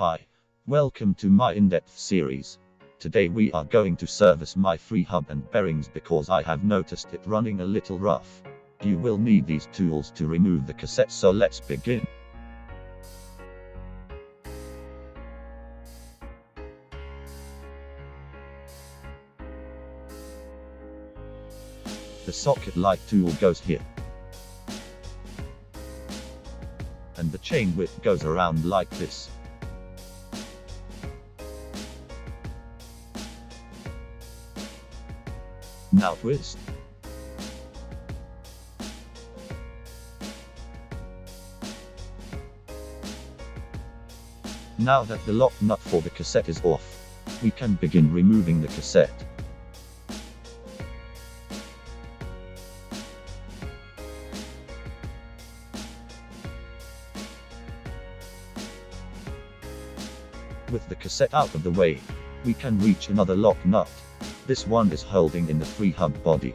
Hi, welcome to my in-depth series. Today we are going to service my FreeHub and bearings because I have noticed it running a little rough. You will need these tools to remove the cassette, so let's begin. The socket-like tool goes here. And the chain width goes around like this. Now twist. Now that the lock nut for the cassette is off, we can begin removing the cassette. With the cassette out of the way, we can reach another lock nut. This one is holding in the FreeHub body.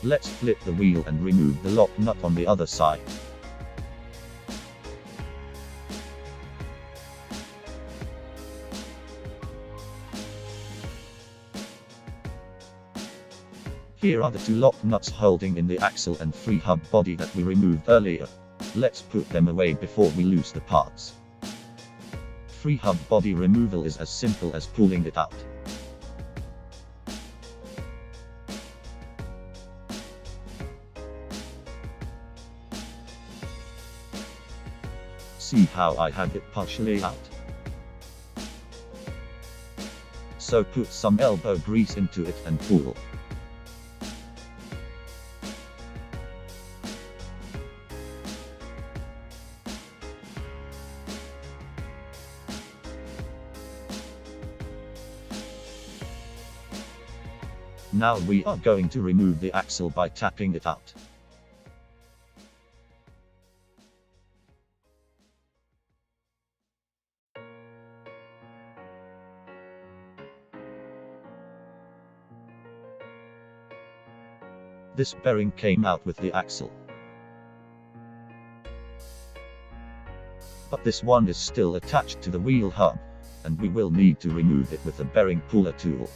Let's flip the wheel and remove the lock nut on the other side. Here are the two lock nuts holding in the axle and FreeHub body that we removed earlier. Let's put them away before we lose the parts. FreeHub body removal is as simple as pulling it out. See how I have it partially out? So put some elbow grease into it and pull. Now we are going to remove the axle by tapping it out. This bearing came out with the axle. But this one is still attached to the wheel hub, and we will need to remove it with a bearing puller tool.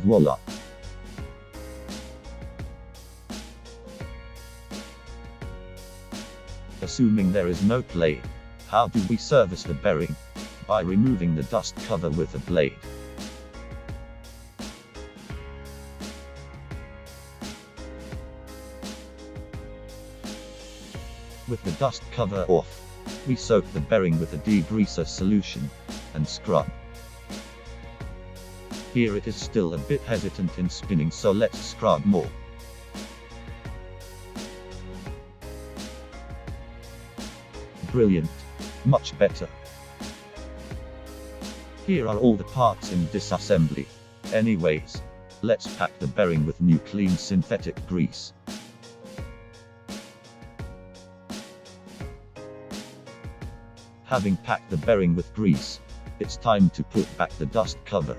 Voila! Assuming there is no blade, how do we service the bearing? By removing the dust cover with a blade. With the dust cover off, we soak the bearing with a degreaser solution, and scrub. Here it is still a bit hesitant in spinning, so let's scrub more. Brilliant. Much better. Here are all the parts in disassembly. Anyways, let's pack the bearing with new clean synthetic grease. Having packed the bearing with grease, it's time to put back the dust cover.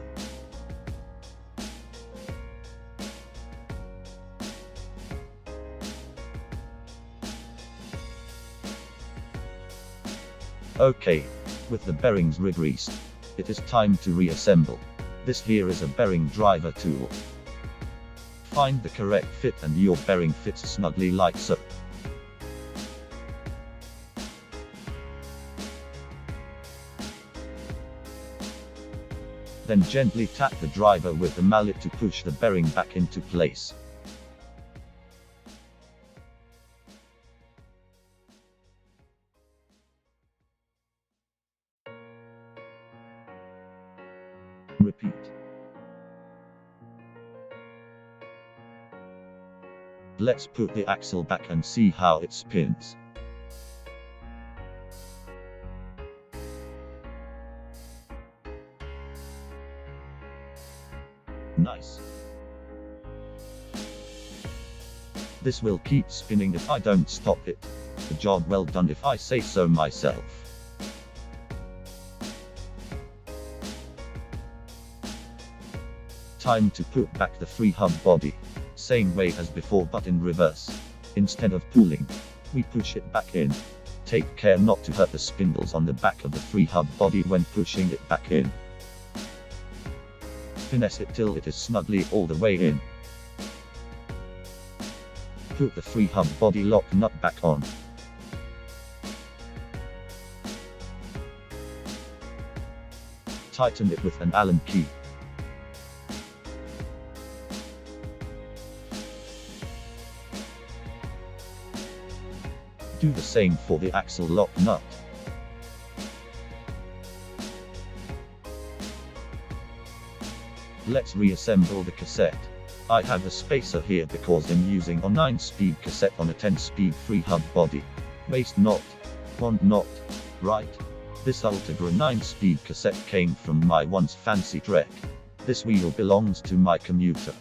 Okay, with the bearings re-greased, it is time to reassemble. This here is a bearing driver tool. Find the correct fit and your bearing fits snugly like so. Then gently tap the driver with the mallet to push the bearing back into place. Repeat. Let's put the axle back and see how it spins. Nice. This will keep spinning if I don't stop it. A job well done if I say so myself. Time to put back the FreeHub body. Same way as before but in reverse. Instead of pulling, we push it back in. Take care not to hurt the spindles on the back of the FreeHub body when pushing it back in. Finesse it till it is snugly all the way in. Put the FreeHub body lock nut back on. Tighten it with an Allen key. Do the same for the axle lock nut. Let's reassemble the cassette. I have a spacer here because I'm using a 9-speed cassette on a 10-speed FreeHub body. Waste not. Want not. Right. This Ultegra 9-speed cassette came from my once fancy Trek. This wheel belongs to my commuter.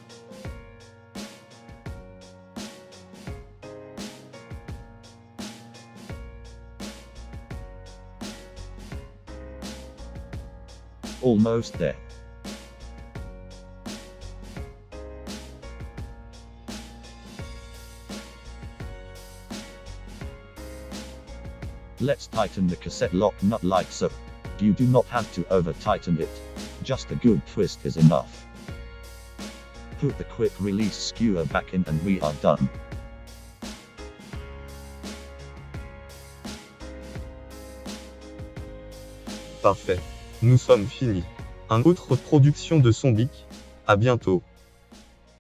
Almost there. Let's tighten the cassette lock nut like so. You do not have to over tighten it. Just a good twist is enough. Put the quick release skewer back in and we are done. Parfait. Nous sommes finis. Un autre production de son bic. À bientôt.